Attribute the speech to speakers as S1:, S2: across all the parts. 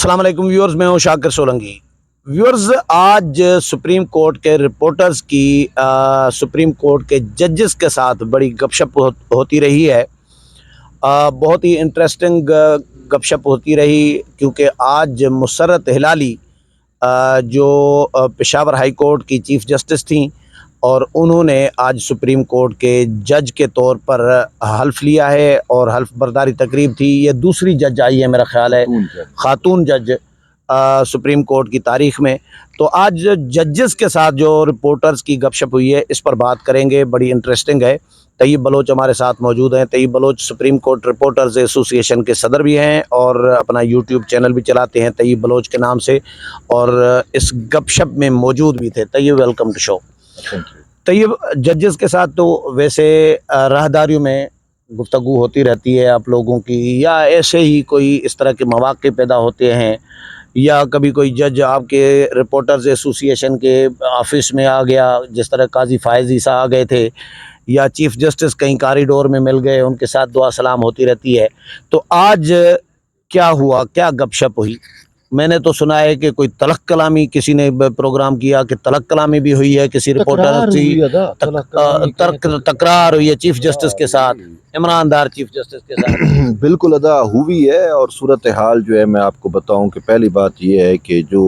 S1: السلام علیکم ویورز، میں ہوں شاکر سولنگی۔ ویورز، آج سپریم کورٹ کے رپورٹرز کی سپریم کورٹ کے ججز کے ساتھ بڑی گپ شپ ہوتی رہی ہے۔ بہت ہی انٹرسٹنگ گپ شپ ہوتی رہی، کیونکہ آج مسرت ہلالی جو پشاور ہائی کورٹ کی چیف جسٹس تھیں، اور انہوں نے آج سپریم کورٹ کے جج کے طور پر حلف لیا ہے، اور حلف برداری تقریب تھی۔ یہ دوسری جج آئی ہے میرا خیال ہے، خاتون جج سپریم کورٹ کی تاریخ میں۔ تو آج ججز کے ساتھ جو رپورٹرز کی گپ شپ ہوئی ہے، اس پر بات کریں گے، بڑی انٹرسٹنگ ہے۔ طیب بلوچ ہمارے ساتھ موجود ہیں۔ طیب بلوچ سپریم کورٹ رپورٹرز ایسوسی ایشن کے صدر بھی ہیں، اور اپنا یوٹیوب چینل بھی چلاتے ہیں طیب بلوچ کے نام سے، اور اس گپ شپ میں موجود بھی تھے۔ طیب، ویلکم ٹو شو۔ طیب، ججز کے ساتھ تو ویسے راہداریوں میں گفتگو ہوتی رہتی ہے آپ لوگوں کی، یا ایسے ہی کوئی اس طرح کے مواقع پیدا ہوتے ہیں، یا کبھی کوئی جج آپ کے رپورٹرز ایسوسی ایشن کے آفس میں آ گیا، جس طرح قاضی فائز عیسیٰ آ گئے تھے، یا چیف جسٹس کہیں کاریڈور میں مل گئے، ان کے ساتھ دعا سلام ہوتی رہتی ہے۔ تو آج کیا ہوا، کیا گپ شپ ہوئی؟ میں نے تو سنا ہے کہ کوئی تلخ کلامی کسی نے پروگرام کیا، کہ تلخ کلامی بھی ہوئی ہے کسی رپورٹر کی، تکرار ہوئی ہے چیف جسٹس کے ساتھ، عمران دار چیف جسٹس کے ساتھ۔
S2: بالکل ادا ہوئی ہے، اور صورتحال جو ہے میں آپ کو بتاؤں کہ پہلی بات یہ ہے کہ جو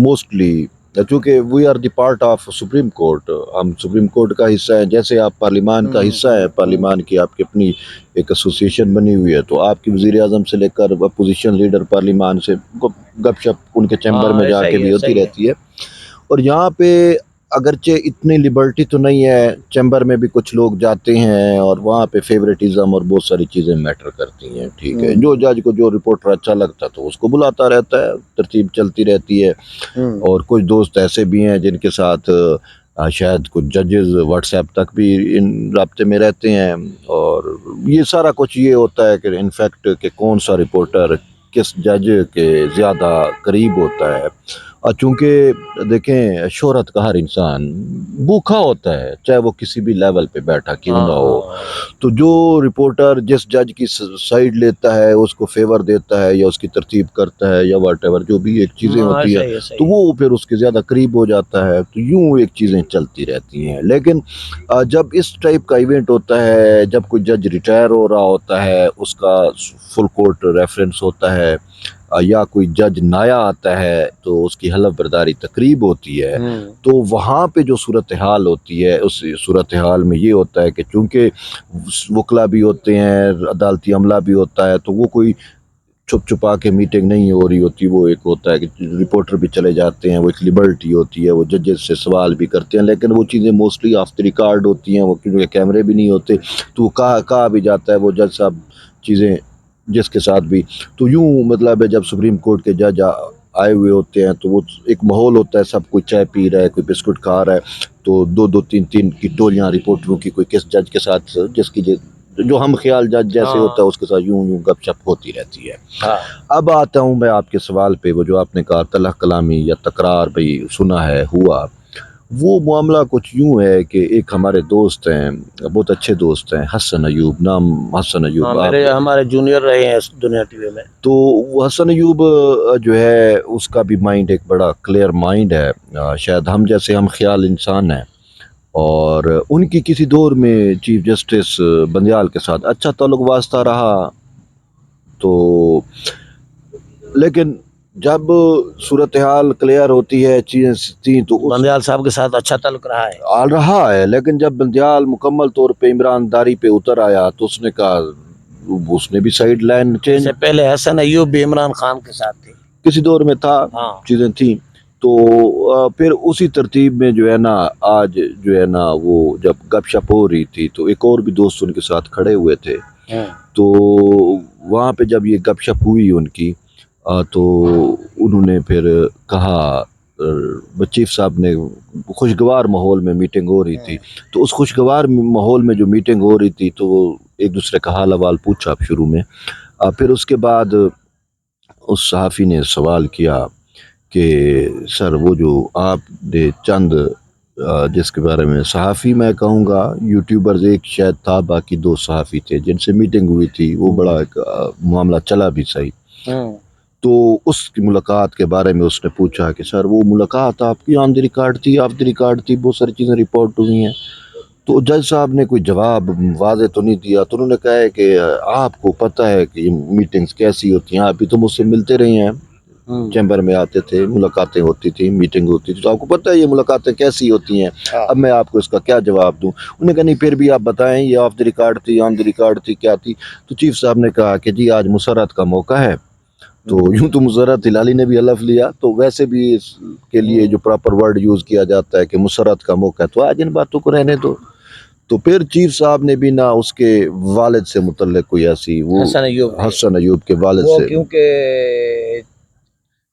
S2: موسٹلی، چونکہ we are the part of supreme court, ہم سپریم کورٹ کا حصہ ہیں، جیسے آپ پارلیمان کا حصہ ہیں، پارلیمان کی آپ کی اپنی ایک ایسوسیشن بنی ہوئی ہے، تو آپ کی وزیر اعظم سے لے کر اپوزیشن لیڈر پارلیمان سے گپ شپ ان کے چیمبر میں جا کے بھی ہوتی رہتی ہے۔ اور یہاں پہ اگرچہ اتنی لبرٹی تو نہیں ہے، چیمبر میں بھی کچھ لوگ جاتے ہیں، اور وہاں پہ فیوریٹزم اور بہت ساری چیزیں میٹر کرتی ہیں، ٹھیک ہے۔ جو جج کو جو رپورٹر اچھا لگتا ہے تو اس کو بلاتا رہتا ہے، ترتیب چلتی رہتی ہے۔ اور کچھ دوست ایسے بھی ہیں جن کے ساتھ شاید کچھ ججز واٹس ایپ تک بھی ان رابطے میں رہتے ہیں، اور یہ سارا کچھ یہ ہوتا ہے کہ انفیکٹ کہ کون سا رپورٹر کس جج کے زیادہ قریب ہوتا ہے۔ اور چونکہ دیکھیں، شہرت کا ہر انسان بھوکا ہوتا ہے، چاہے وہ کسی بھی لیول پہ بیٹھا کیوں نہ ہو۔ تو جو رپورٹر جس جج کی سائیڈ لیتا ہے، اس کو فیور دیتا ہے، یا اس کی ترتیب کرتا ہے، یا واٹ ایور جو بھی ایک چیزیں ہوتی ہے، تو وہ پھر اس کے زیادہ قریب ہو جاتا ہے۔ تو یوں ایک چیزیں چلتی رہتی ہیں۔ لیکن جب اس ٹائپ کا ایونٹ ہوتا ہے، جب کوئی جج ریٹائر ہو رہا ہوتا ہے، اس کا فل کورٹ ریفرنس ہوتا ہے، یا کوئی جج نیا آتا ہے، تو اس کی حلف برداری تقریب ہوتی ہے، تو وہاں پہ جو صورتحال ہوتی ہے، اس صورتحال میں یہ ہوتا ہے کہ چونکہ وکلا بھی ہوتے ہیں، عدالتی عملہ بھی ہوتا ہے، تو وہ کوئی چھپ چھپا کے میٹنگ نہیں ہو رہی ہوتی۔ وہ ایک ہوتا ہے کہ رپورٹر بھی چلے جاتے ہیں، وہ ایک لبرٹی ہوتی ہے، وہ ججز سے سوال بھی کرتے ہیں، لیکن وہ چیزیں موسٹلی آف دی ریکارڈ ہوتی ہیں، وہ کیونکہ کیمرے بھی نہیں ہوتے، تو وہ کہا بھی جاتا ہے وہ جج صاحب چیزیں جس کے ساتھ بھی۔ تو یوں مطلب ہے، جب سپریم کورٹ کے جج آئے ہوئے ہوتے ہیں، تو وہ ایک ماحول ہوتا ہے، سب کوئی چائے پی رہا ہے، کوئی بسکٹ کھا رہا ہے، تو دو تین کی ٹولیاں رپورٹروں کی، کوئی کس جج کے ساتھ، جس کی جو ہم خیال جج جیسے ہوتا ہے اس کے ساتھ یوں گپ شپ ہوتی رہتی ہے۔ اب آتا ہوں میں آپ کے سوال پہ، وہ جو آپ نے کہا تلخ کلامی یا تکرار بھئی سنا ہے، ہوا وہ معاملہ کچھ یوں ہے کہ ایک ہمارے دوست ہیں، بہت اچھے دوست ہیں، حسن ایوب، نام حسن ایوب،
S1: ہمارے جونیئر رہے ہیں دنیا ٹی وی میں۔
S2: تو وہ حسن ایوب جو ہے، اس کا بھی مائنڈ ایک بڑا کلیئر مائنڈ ہے، شاید ہم جیسے ہم خیال انسان ہیں، اور ان کی کسی دور میں چیف جسٹس بندیال کے ساتھ اچھا تعلق واسطہ رہا، تو لیکن جب صورتحال کلیئر ہوتی ہے، چیزیں تھیں، تو
S1: بندیال صاحب کے ساتھ اچھا تعلق
S2: رہا ہے، لیکن جب بندیال مکمل طور پہ عمران داری پہ اتر آیا، تو اس نے کہا، اس نے بھی سائیڈ لائن چینج،
S1: سے پہلے حسن ایوب بھی عمران خان کے ساتھ تھے،
S2: کسی دور میں تھا، چیزیں تھیں، تو پھر اسی ترتیب میں جو ہے نا، آج جو ہے نا، وہ جب گپ شپ ہو رہی تھی، تو ایک اور بھی دوست ان کے ساتھ کھڑے ہوئے تھے، تو وہاں پہ جب یہ گپ شپ ہوئی ان کی، تو انہوں نے پھر کہا، چیف صاحب نے، خوشگوار ماحول میں میٹنگ ہو رہی تھی، تو اس خوشگوار ماحول میں جو میٹنگ ہو رہی تھی، تو وہ ایک دوسرے کا حال احوال پوچھا شروع میں، پھر اس کے بعد اس صحافی نے سوال کیا کہ سر، وہ جو آپ نے چند جس کے بارے میں صحافی میں کہوں گا، یوٹیوبرز ایک شاید تھا، باقی دو صحافی تھے جن سے میٹنگ ہوئی تھی، وہ بڑا ایک معاملہ چلا بھی صحیح، تو اس کی ملاقات کے بارے میں اس نے پوچھا کہ سر وہ ملاقات آپ کی آن دی ریکارڈ تھی، آف دی ریکارڈ تھی، بہت ساری چیزیں رپورٹ ہوئی ہیں. تو جج صاحب نے کوئی جواب واضح تو نہیں دیا. تو انہوں نے کہا ہے کہ آپ کو پتہ ہے کہ یہ میٹنگز کیسی ہوتی ہیں، آپ بھی تو مجھ سے ملتے رہے ہیں، چیمبر میں آتے تھے، ملاقاتیں ہوتی تھیں، میٹنگ ہوتی تھی، تو آپ کو پتہ ہے یہ ملاقاتیں کیسی ہوتی ہیں. اب میں آپ کو اس کا کیا جواب دوں. انہوں نے کہا نہیں پھر بھی آپ بتائیں یہ آف دی ریکارڈ تھی، آن دی ریکارڈ تھی، کیا تھی. تو چیف صاحب نے کہا کہ جی آج مسرت کا موقع ہے. تو یوں تو مسرت ہلالی نے بھی حلف لیا، تو ویسے بھی اس کے لیے جو پراپر ورڈ یوز کیا جاتا ہے کہ مسرت کا موقع ہے، تو آج ان باتوں کو رہنے دو. تو پھر چیف صاحب نے بھی نہ اس کے والد سے متعلق کوئی ایسی، وہ حسن ایوب کے والد
S1: وہ
S2: سے،
S1: کیونکہ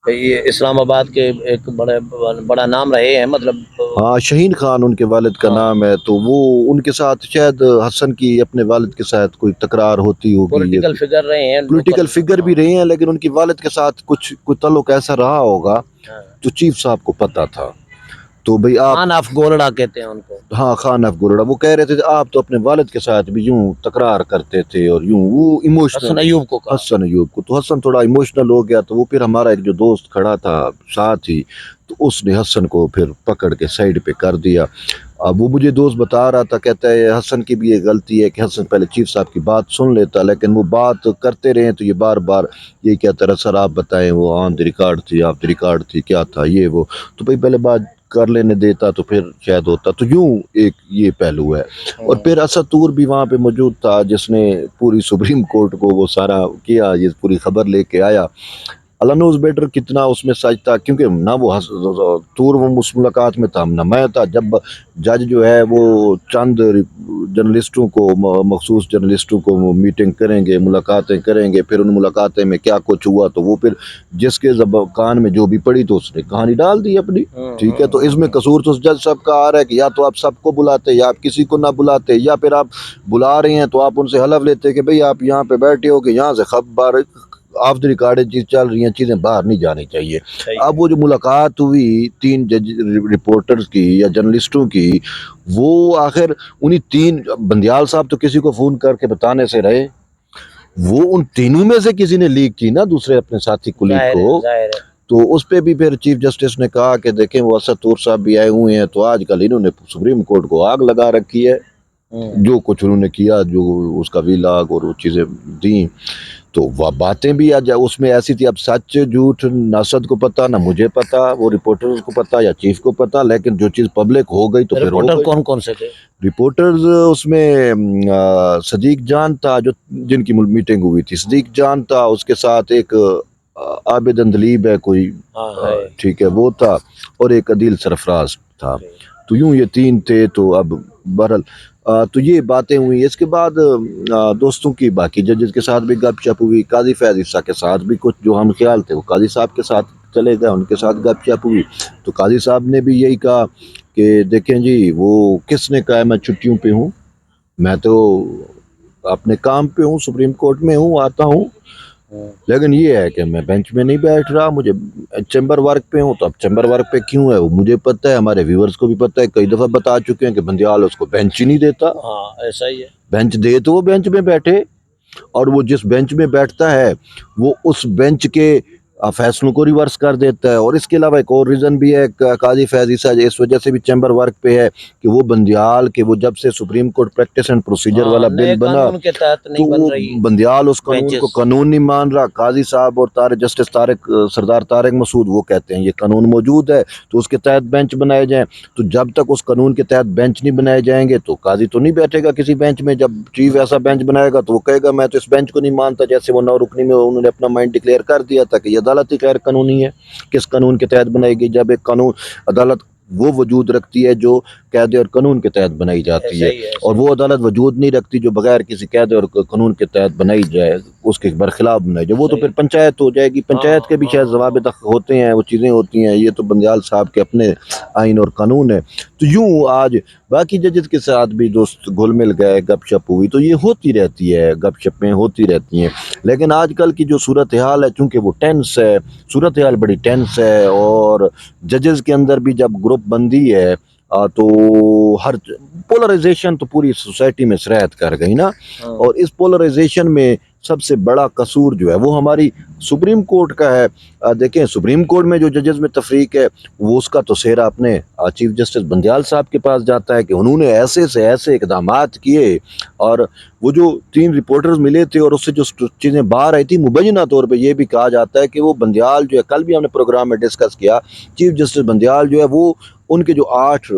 S1: یہ اسلام آباد کے ایک بڑا نام رہے ہیں، مطلب
S2: ہاں شہین خان ان کے والد کا نام ہے. تو وہ ان کے ساتھ شاید حسن کی اپنے والد کے ساتھ کوئی تکرار ہوتی ہوگی،
S1: پولیٹیکل فگر رہے ہیں،
S2: پولیٹیکل فگر بھی رہے ہیں، لیکن ان کی والد کے ساتھ کوئی تعلق ایسا رہا ہوگا جو چیف صاحب کو پتہ تھا. تو بھئی آپ
S1: خان آف گولڑا کہتے ہیں ان کو.
S2: ہاں خان آف گولڑا. وہ کہہ رہے تھے آپ تو اپنے والد کے ساتھ بھی یوں تکرار کرتے تھے اور یوں، وہ ایموشنل،
S1: حسن ایوب کو کہا.
S2: حسن ایوب کو. تو حسن تھوڑا ایموشنل ہو گیا. تو وہ پھر ہمارا ایک جو دوست کھڑا تھا ساتھ ہی، تو اس نے حسن کو پھر پکڑ کے سائڈ پہ کر دیا. اب وہ مجھے دوست بتا رہا تھا، کہتا ہے حسن کی بھی یہ غلطی ہے کہ حسن پہلے چیف صاحب کی بات سن لیتا، لیکن وہ بات کرتے رہے تو یہ بار بار یہ کہتا رہا سر آپ بتائیں وہ آن دی ریکارڈ تھی، آف دی ریکارڈ تھی، کیا تھا یہ وہ. تو بھائی پہلے بات کر لینے دیتا تو پھر شاید ہوتا. تو یوں ایک یہ پہلو ہے. اور پھر اسد طور بھی وہاں پہ موجود تھا جس نے پوری سپریم کورٹ کو وہ سارا کیا، یہ پوری خبر لے کے آیا. اللہ نوز بیٹر کتنا اس میں سچ تھا، کیونکہ نہ وہ طور وہ اس ملاقات میں تھا نہ میں تھا. جب جج جو ہے وہ چند جرنلسٹوں کو، مخصوص جرنلسٹوں کو میٹنگ کریں گے، ملاقاتیں کریں گے، پھر ان ملاقاتیں میں کیا کچھ ہوا تو وہ پھر جس کے کان میں جو بھی پڑی تو اس نے کہانی ڈال دی اپنی. ٹھیک ہے. تو اس میں قصور تو جج صاحب کا آ رہا ہے کہ یا تو آپ سب کو بلاتے یا آپ کسی کو نہ بلاتے، یا پھر آپ بلا رہے ہیں تو آپ ان سے حلف لیتے کہ بھئی آپ یہاں پہ بیٹھے ہو کہ یہاں سے خبر آف دی ریکارڈ چیز چل رہی ہیں، چیزیں باہر نہیں جانی چاہیے. اب وہ جو ملاقات ہوئی تین جج رپورٹرز کی یا جرنلسٹوں کی، وہ آخر انہی تین، بندیال صاحب تو کسی کو فون کر کے بتانے سے رہے، وہ ان تینوں میں سے کسی نے لیک کی نا دوسرے اپنے ساتھی کلیگ کو. تو اس پہ بھی پھر چیف جسٹس نے کہا کہ دیکھیں وہ اسد طور صاحب بھی آئے ہوئے ہیں، تو آج کل انہوں نے سپریم کورٹ کو آگ لگا رکھی ہے. جو کچھ انہوں نے کیا، جو اس کا ویلاگ اور وہ چیزیں دیں، تو وہ باتیں بھی اس میں ایسی تھی. اب سچ جھوٹ نہ اسد کو پتا نہ مجھے پتا، وہ رپورٹرز کو پتا یا چیف کو پتا، لیکن جو چیز پبلک ہو گئی تو پھر ہو گئی.
S1: کون کون سے تھے
S2: رپورٹرز؟ اس میں صدیق جان تھا جو جن کی میٹنگ ہوئی تھی، صدیق جان تھا، اس کے ساتھ ایک عابد اندلیب ہے کوئی، ٹھیک ہے، وہ تھا، اور ایک عدیل سرفراز تھا. تو یوں یہ تین تھے. تو اب بہرحال تو یہ باتیں ہوئی. اس کے بعد دوستوں کی باقی ججز کے ساتھ بھی گپ شپ ہوئی. قاضی فیض عیسیٰ کے ساتھ بھی کچھ جو ہم خیال تھے وہ قاضی صاحب کے ساتھ چلے گئے، ان کے ساتھ گپ شپ ہوئی. تو قاضی صاحب نے بھی یہی کہا کہ دیکھیں جی وہ کس نے کہا ہے میں چھٹیوں پہ ہوں، میں تو اپنے کام پہ ہوں، سپریم کورٹ میں ہوں، آتا ہوں، لیکن یہ ہے کہ میں بینچ میں نہیں بیٹھ رہا، مجھے چیمبر ورک پہ ہوں. تو اب چیمبر ورک پہ کیوں ہے وہ مجھے پتہ ہے، ہمارے ویورز کو بھی پتہ ہے، کئی دفعہ بتا چکے ہیں کہ بندیال اس کو بینچ ہی نہیں دیتا.
S1: ایسا ہی ہے.
S2: بینچ دے تو وہ بینچ میں بیٹھے، اور وہ جس بینچ میں بیٹھتا ہے وہ اس بینچ کے فیصلوں کو ریورس کر دیتا ہے. اور اس کے علاوہ ایک اور ریزن بھی ہے قاضی فیض عیسیٰ اس وجہ سے بھی چیمبر ورک پہ ہے کہ وہ بندیال کے وہ جب سے supreme court practice and procedure والا بل بنا تو وہ بندیال اس قانون کو قانون نہیں مان رہا. قاضی صاحب اور جسٹس سردار طارق مسعود وہ کہتے ہیں یہ قانون موجود ہے تو اس کے تحت بینچ بنائے جائیں. تو جب تک اس قانون کے تحت بینچ نہیں بنائے جائیں گے تو قاضی تو نہیں بیٹھے گا کسی بینچ میں. جب چیف ایسا بینچ بنائے گا تو وہ کہے گا میں تو اس بینچ کو نہیں مانتا. جیسے وہ 9 رکنی میں انہوں نے اپنا مائنڈ ڈکلیئر کر دیا تھا کہ یہ عدالت ہی غیر قانونی ہے. کس قانون کے تحت بنائے گی؟ جب ایک قانون عدالت وہ وجود رکھتی ہے جو قید اور قانون کے تحت بنائی جاتی ہے، اور وہ عدالت وجود نہیں رکھتی جو بغیر کسی قید اور قانون کے تحت بنائی جائے، اس کے برخلاف بنائی جائے، وہ تو پھر پنچایت ہو جائے گی. پنچایت کے بھی شاید ضوابط ہوتے ہیں، وہ چیزیں ہوتی ہیں. یہ تو بندیال صاحب کے اپنے آئین اور قانون ہے. تو یوں آج باقی ججز کے ساتھ بھی دوست گھل مل گئے، گپ شپ ہوئی. تو یہ ہوتی رہتی ہے، گپ شپیں ہوتی رہتی ہیں. لیکن آج کل کی جو صورتحال ہے چونکہ وہ ٹینس ہے، صورتحال بڑی ٹینس ہے، اور ججز کے اندر بھی جب گروپ بندی ہے تو ہر پولرائزیشن تو پوری سوسائٹی میں سرایت کر گئی نا. اور اس پولرائزیشن میں سب سے بڑا قصور جو ہے وہ ہماری سپریم کورٹ کا ہے. دیکھیں سپریم کورٹ میں جو ججز میں تفریق ہے وہ اس کا تو سہرا اپنے چیف جسٹس بندیال صاحب کے پاس جاتا ہے کہ انہوں نے ایسے سے ایسے اقدامات کیے, اور وہ جو 3 رپورٹرز ملے تھے اور اس سے جو چیزیں باہر آئی تھی مبینہ طور پہ یہ بھی کہا جاتا ہے کہ وہ بندیال جو ہے, کل بھی ہم نے پروگرام میں ڈسکس کیا, چیف جسٹس بندیال جو ہے وہ ان کے جو 8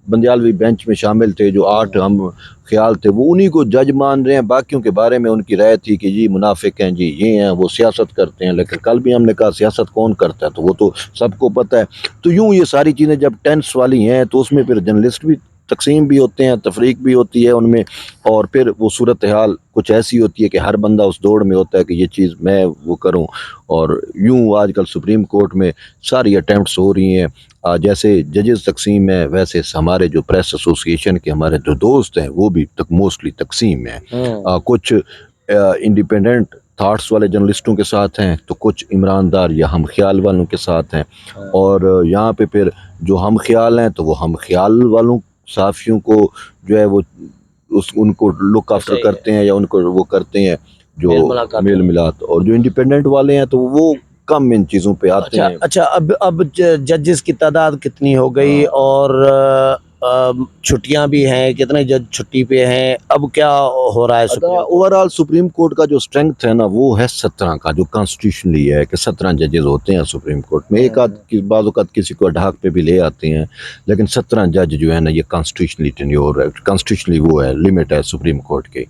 S2: بندیالوی بینچ میں شامل تھے, جو 8 ہم خیال تھے, وہ انہی کو جج مان رہے ہیں. باقیوں کے بارے میں ان کی رائے تھی کہ جی منافق ہیں, جی یہ ہیں, وہ سیاست کرتے ہیں. لیکن کل بھی ہم نے کہا سیاست کون کرتا ہے, تو وہ تو سب کو پتہ ہے. تو یوں یہ ساری چیزیں جب ٹینس والی ہیں تو اس میں پھر جرنلسٹ بھی تقسیم بھی ہوتے ہیں, تفریق بھی ہوتی ہے ان میں, اور پھر وہ صورتحال کچھ ایسی ہوتی ہے کہ ہر بندہ اس دوڑ میں ہوتا ہے کہ یہ چیز میں وہ کروں. اور یوں آج کل سپریم کورٹ میں ساری اٹیمپٹس ہو رہی ہیں. جیسے ججز تقسیم ہے ویسے ہمارے جو پریس ایسوسی ایشن کے ہمارے جو دوست ہیں وہ بھی موسٹلی تقسیم ہیں. کچھ انڈیپینڈنٹ تھاٹس والے جرنلسٹوں کے ساتھ ہیں, تو کچھ عمران دار یا ہم خیال والوں کے ساتھ ہیں. اور یہاں پہ پھر جو ہم خیال ہیں تو وہ ہم خیال والوں صحافیوں کو جو ہے وہ ان کو لک آفٹر کرتے ہیں یا ان کو وہ کرتے ہیں جو میل ملاقات, اور جو انڈیپینڈنٹ والے ہیں تو وہ کم ان چیزوں پہ آتے ہیں.
S1: اچھا اب ججز کی تعداد کتنی ہو گئی, اور چھٹیاں بھی ہیں, کتنے جج چھٹی پہ ہیں, اب کیا ہو رہا ہے؟
S2: اوور آل سپریم کورٹ کا جو اسٹرینگتھ ہے نا وہ ہے 17 کا, جو کانسٹیٹیوشنلی ہے کہ 17 ججز ہوتے ہیں سپریم کورٹ میں. ایک آدھ بعض اوقات کسی کو ڈھاک پہ بھی لے آتے ہیں, لیکن 17 جج جو ہے نا یہ کانسٹیٹیوشنلی ٹینیور ہے, کانسٹیٹیوشنلی وہ ہے, لمٹ ہے سپریم کورٹ کی.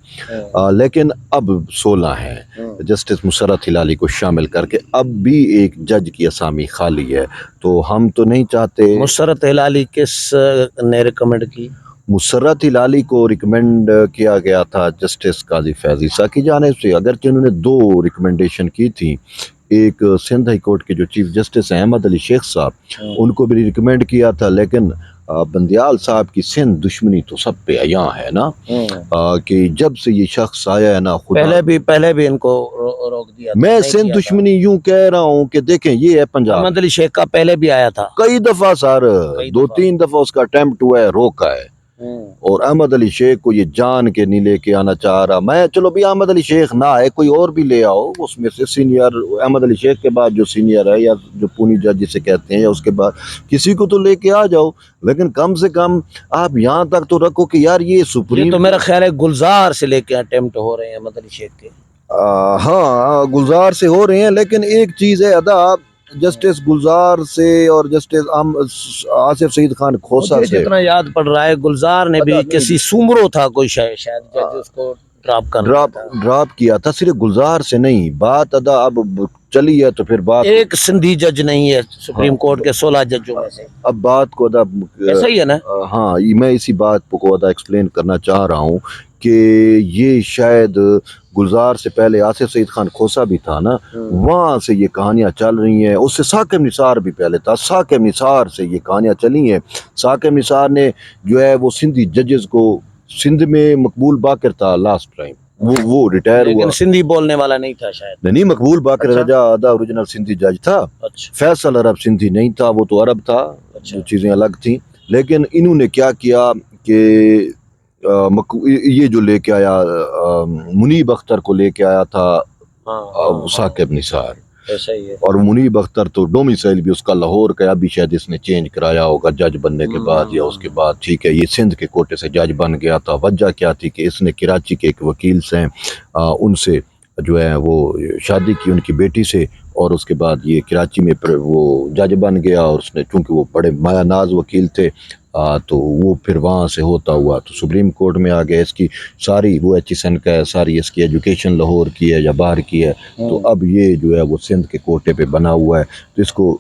S2: لیکن اب 16 ہیں, جسٹس مسرت ہلالی کو شامل کر کے اب بھی ایک جج کی اسامی خالی ہے. تو ہم تو نہیں چاہتے.
S1: مسرت ہلالی کس نے ریکمنڈ کی؟
S2: مسرت ہلالی کو ریکمینڈ کیا گیا تھا جسٹس قاضی فیض عیسیٰ کی جانب سے, اگرچہ انہوں نے 2 ریکمنڈیشن کی تھی. ایک سندھ ہائی کورٹ کے جو چیف جسٹس ہیں احمد علی شیخ صاحب, ان کو بھی ریکمینڈ کیا تھا, لیکن بندیال صاحب کی سندھ دشمنی تو سب پہ عیاں ہے نا, کہ جب سے یہ شخص آیا ہے نا,
S1: پہلے بھی ان کو روک دیا تھا.
S2: میں سندھ دشمنی یوں کہہ رہا ہوں کہ دیکھیں یہ ہے پنجاب.
S1: احمد علی شیخ کا پہلے بھی آیا تھا
S2: کئی دفعہ سر, 2-3 دفعہ اس کا اٹیمپٹ ہوا ہے, روکا ہے. اور احمد علی شیخ کو یہ جان کے نہیں لے کے آنا چاہ رہا. میں چلو بھی احمد علی شیخ نہ آئے, کوئی اور بھی لے آؤ اس میں سے سینئر, احمد علی شیخ کے بعد جو سینئر ہے یا جو پونی جج جسے کہتے ہیں, یا اس کے بعد کسی کو تو لے کے آ جاؤ. لیکن کم سے کم آپ یہاں تک تو رکھو کہ یار یہ سپریم,
S1: تو میرا خیال ہے گلزار سے لے کے اٹیمپٹ ہو رہے ہیں احمد علی شیخ کے.
S2: ہاں گلزار سے ہو رہے ہیں, لیکن ایک چیز ہے ادا, جسٹس گلزار سے اور جسٹس آصف سعید خان کھوسا سے
S1: جتنا یاد پڑ رہا ہے گلزار نے بھی کسی سومرو تھا کوئی شاید جج اس کو
S2: ڈراپ کیا تھا. صرف گلزار سے نہیں بات ادا اب چلی ہے, تو پھر بات
S1: ایک سندھی جج نہیں ہے سپریم کورٹ کے 16 ججوں میں سے.
S2: اب بات کو ادا
S1: ایسا ہی ہے نا.
S2: ہاں میں اسی بات کو ادا ایکسپلین کرنا چاہ رہا ہوں کہ یہ شاید گلزار سے پہلے آصف سعید خان کھوسا بھی تھا نا, وہاں سے یہ کہانیاں چل رہی ہیں. اس سے ثاقب نثار بھی پہلے تھا, ثاقب نثار سے یہ کہانیاں چلی ہیں. ثاقب نثار نے جو ہے وہ سندھی ججز کو, سندھ میں مقبول باقر تھا لاسٹ ٹائم, وہ ریٹائر ہوا,
S1: لیکن سندھی بولنے والا نہیں تھا شاید.
S2: نہیں, مقبول باقر رجا ادا اوریجنل سندھی جج تھا. فیصل عرب سندھی نہیں تھا, وہ تو عرب تھا, جو چیزیں الگ تھیں. لیکن انہوں نے کیا کیا کہ یہ جو لے کے آیا منیب اختر کو لے کے آیا تھا ثاقب نثار, اور منیب اختر تو ڈومیسائل بھی اس کا لاہور کا, ابھی شاید اس نے چینج کرایا ہوگا جج بننے کے بعد یا اس کے بعد. ٹھیک ہے, یہ سندھ کے کوٹے سے جج بن گیا تھا. وجہ کیا تھی کہ اس نے کراچی کے ایک وکیل سے ان سے جو ہے وہ شادی کی ان کی بیٹی سے, اور اس کے بعد یہ کراچی میں وہ جج بن گیا. اور اس نے چونکہ وہ بڑے مایا ناز وکیل تھے تو وہ پھر وہاں سے ہوتا ہوا تو سپریم کورٹ میں آ گیا. اس کی ساری وہ ایچ ایس این کا ہے, ساری اس کی ایجوکیشن لاہور کی ہے یا باہر کی ہے. تو اب یہ جو ہے وہ سندھ کے کوٹے پہ بنا ہوا ہے. تو اس کو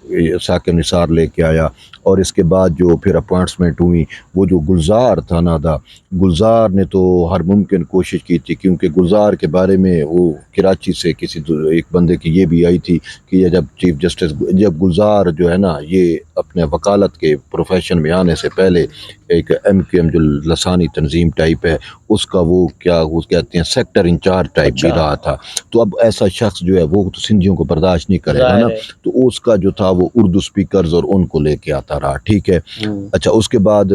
S2: ثاقب نثار لے کے آیا, اور اس کے بعد جو پھر اپوائنٹمنٹ ہوئی, وہ جو گلزار تھا نا دا, گلزار نے تو ہر ممکن کوشش کی تھی, کیونکہ گلزار کے بارے میں وہ کراچی سے کسی ایک بندے کی یہ بھی آئی تھی کہ یہ جب چیف جسٹس, جب گلزار جو ہے نا یہ اپنے وکالت کے پروفیشن میں آنے سے پہلے ایک MQM جو لسانی تنظیم ٹائپ ہے اس کا وہ کیا وہ کہتے ہیں سیکٹر انچارج ٹائپ بھی رہا تھا. تو اب ایسا شخص جو ہے وہ تو سندھیوں کو برداشت نہیں کرے گا نا, تو اس کا جو تھا وہ اردو سپیکرز اور ان کو لے کے آتا رہا. ٹھیک ہے. اچھا اس کے بعد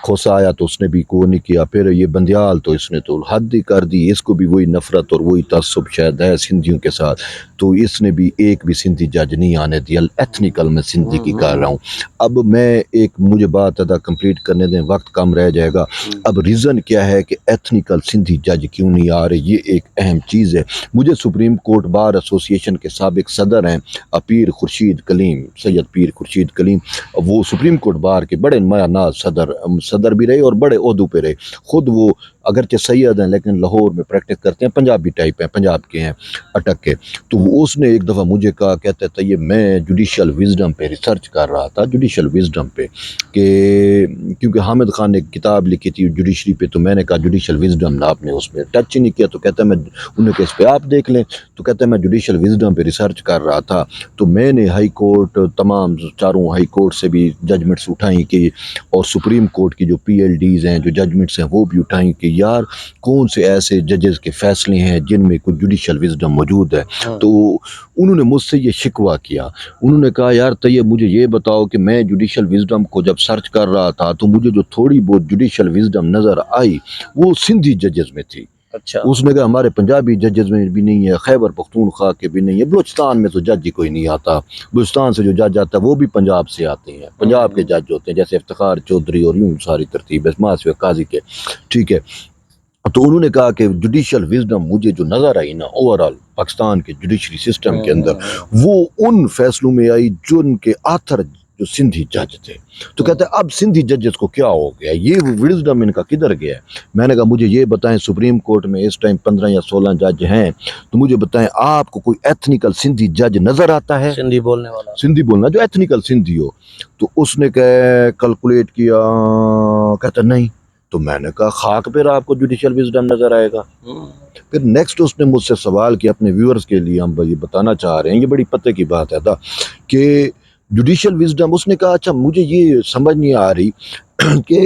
S2: کھوسا آیا تو اس نے بھی کو نہیں کیا. پھر یہ بندیال تو اس نے تو حد ہی کر دی, اس کو بھی وہی نفرت اور وہی تعصب شاید ہے سندھیوں کے ساتھ, تو اس نے بھی ایک بھی سندھی جج نہیں آنے دیا. ایتھنیکل میں سندھی کی کر رہا ہوں. اب میں مجھے بات ادا کمپلیٹ کرنے دیں, وقت کم رہ جائے گا. اب ریزن کیا ہے کہ ایتھنیکل سندھی جج کیوں نہیں آ رہے, یہ ایک اہم چیز ہے. مجھے سپریم کورٹ بار ایسوسی ایشن کے سابق صدر ہیں پیر خورشید کلیم, سید پیر خورشید کلیم, وہ سپریم کورٹ بار کے بڑے مایا ناز صدر بھی رہے اور بڑے عہدوں پہ رہے. خود وہ اگرچہ سید ہیں لیکن لاہور میں پریکٹس کرتے ہیں, پنجابی ٹائپ ہیں, پنجاب کے ہیں اٹک کے. تو اس نے ایک دفعہ مجھے کہا, کہتا تھا یہ میں جوڈیشل وزڈم پہ ریسرچ کر رہا تھا, جوڈیشل وزڈم پہ, کہ کیونکہ حامد خان نے کتاب لکھی تھی جوڈیشری پہ, تو میں نے کہا جوڈیشل وزڈم نا آپ نے اس میں ٹچ ہی نہیں کیا. تو کہتا ہے میں انہوں نے کہ اس پہ آپ دیکھ لیں. تو کہتا ہے میں جوڈیشل وزڈم پہ ریسرچ کر رہا تھا, تو میں نے ہائی کورٹ تمام چاروں ہائی کورٹ سے بھی ججمنٹس اٹھائیں کہ, اور سپریم کورٹ کی جو PLDs ہیں جو ججمنٹس ہیں وہ بھی اٹھائیں کہ یار کون سے ایسے ججز کے فیصلے ہیں جن میں کوئی جوڈیشل وزڈم موجود ہے. تو انہوں نے مجھ سے یہ شکوہ کیا. انہوں نے کہا یار طیب مجھے یہ بتاؤ کہ میں جوڈیشل وزڈم کو جب سرچ کر رہا تھا تو مجھے جو تھوڑی بہت جوڈیشل وزڈم نظر آئی وہ سندھی ججز میں تھی.
S1: اچھا.
S2: اس نے کہا ہمارے پنجابی ججز میں بھی نہیں ہے, خیبر پختونخوا کے بھی نہیں ہے, بلوچستان میں تو جج ہی کوئی نہیں آتا. بلوچستان سے جو جج آتا ہے وہ بھی پنجاب سے آتے ہیں, پنجاب کے جج ہوتے ہیں جیسے افتخار چودھری اور یوں ساری ترتیب ہے ماسوی قاضی کے. ٹھیک ہے. تو انہوں نے کہا کہ جوڈیشل وزڈم مجھے جو نظر آئی نا اوورال پاکستان کے جوڈیشری سسٹم کے اندر, وہ ان فیصلوں میں آئی جن کے آتھر جو سندھی جج تھے. تو کہتے ہیں اب سندھی ججز کو کیا ہو گیا, یہ وزڈم ان کا کدھر گیا ہے. میں نے کہا مجھے یہ بتائیں سپریم کورٹ میں اس ٹائم 15 یا 16 جج ہیں, تو مجھے بتائیں آپ کو کوئی ایتھنیکل سندھی جج نظر آتا ہے,
S1: سندھی بولنے والا,
S2: سندھی بولنا جو ایتھنیکل سندھی ہو. تو اس نے کیلکولیٹ کیا, کہتا نہیں. تو میں نے کہا خاک پہ آپ کو جوڈیشل وزڈم نظر آئے گا. پھر نیکسٹ اس نے مجھ سے سوال کیا, اپنے ویورز کے لیے ہم یہ بتانا چاہ رہے ہیں, یہ بڑی پتے کی بات ہے کہ جوڈیشل وزڈم, اس نے کہا اچھا مجھے یہ سمجھ نہیں آ رہی کہ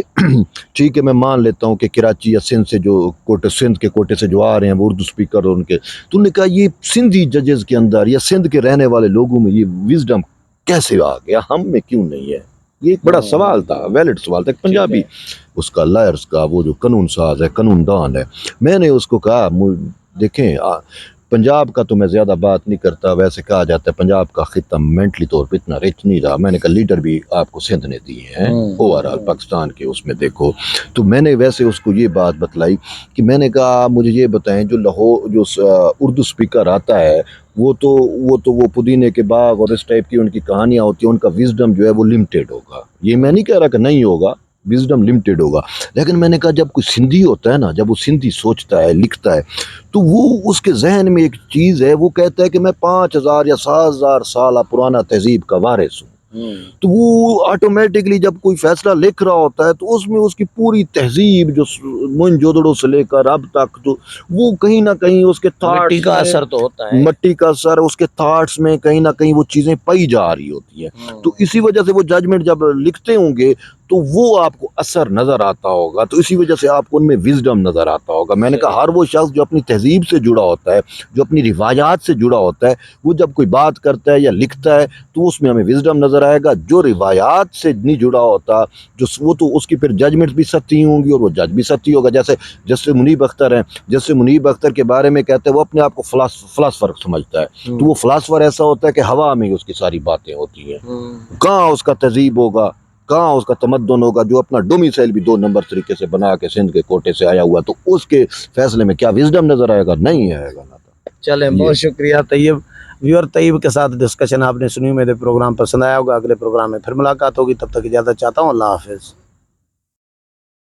S2: ٹھیک ہے میں مان لیتا ہوں کہ کراچی یا سندھ سے جو سندھ کے کوٹے سے جو آ رہے ہیں وہ اردو سپیکر اور ان کے, تو انہوں نے کہا یہ سندھی ججز کے اندر یا سندھ کے رہنے والے لوگوں میں یہ وزڈم کیسے آ گیا, ہم میں کیوں نہیں ہے. یہ ایک بڑا سوال تھا, ویلڈ سوال تھا. پنجابی اس کا لائرز کا وہ جو قانون ساز ہے, قانون دان ہے. میں نے اس کو کہا دیکھیں پنجاب کا تو میں زیادہ بات نہیں کرتا, ویسے کہا جاتا ہے پنجاب کا خطہ مینٹلی طور پہ اتنا رچ نہیں رہا. میں نے کہا لیڈر بھی آپ کو سندھ نے دیے ہیں اوورال پاکستان کے اس میں دیکھو. تو میں نے ویسے اس کو یہ بات بتلائی کہ میں نے کہا مجھے یہ بتائیں جو لاہور جو اردو سپیکر آتا ہے وہ تو پودینے کے باغ اور اس ٹائپ کی ان کی کہانیاں ہوتی ہیں, ان کا وزڈم جو ہے وہ لمیٹیڈ ہوگا. یہ میں نہیں کہہ رہا کہ نہیں ہوگا, وزڈم لمیٹیڈ ہوگا. لیکن میں نے کہا جب کوئی سندھی ہوتا ہے نا, جب وہ سندھی سوچتا ہے لکھتا ہے تو وہ اس کے ذہن میں ایک چیز ہے, وہ کہتا ہے کہ میں 5000 یا 7000 سال پرانا تہذیب کا وارث ہوں. تو وہ آٹومیٹکلی جب کوئی فیصلہ لکھ رہا ہوتا ہے تو اس میں اس کی پوری تہذیب جو من جوڑوں سے لے کر اب تک, تو وہ کہیں نہ کہیں اس کے
S1: مٹی کا اثر تو ہوتا ہے,
S2: مٹی کا اثر اس کے تھاٹس میں کہیں نہ کہیں وہ چیزیں پائی جا رہی ہوتی ہیں. تو اسی وجہ سے وہ ججمنٹ جب لکھتے ہوں گے تو وہ آپ کو اثر نظر آتا ہوگا, تو اسی وجہ سے آپ کو ان میں وزڈم نظر آتا ہوگا. میں نے کہا ہر وہ شخص جو اپنی تہذیب سے جڑا ہوتا ہے, جو اپنی روایات سے جڑا ہوتا ہے, وہ جب کوئی بات کرتا ہے یا لکھتا ہے تو اس میں ہمیں وزڈم نظر آئے گا. جو روایات سے نہیں جڑا ہوتا وہ تو اس کی پھر ججمنٹ بھی سچی ہوں گی اور وہ جج بھی سچی ہوگا. جیسے منیب اختر ہیں, جیسے منیب اختر کے بارے میں کہتے ہیں وہ اپنے آپ کو فلاسفر سمجھتا ہے, تو وہ فلاسفر ایسا ہوتا ہے کہ ہوا میں اس کی ساری باتیں ہوتی ہیں. کہاں اس کا تہذیب ہوگا, کہاں اس کا تمدن ہوگا, جو اپنا ڈومیسائل بھی 2 نمبر طریقے سے بنا کے سندھ کے کوٹے سے آیا ہوا, تو اس کے فیصلے میں کیا وزڈم نظر آئے گا, نہیں آئے گا.
S1: چلیں بہت شکریہ طیب. ویور طیب کے ساتھ ڈسکشن آپ نے سنی, میرے پروگرام پسند آیا ہوگا. اگلے پروگرام میں پھر ملاقات ہوگی, تب تک اجازت چاہتا ہوں. اللہ حافظ.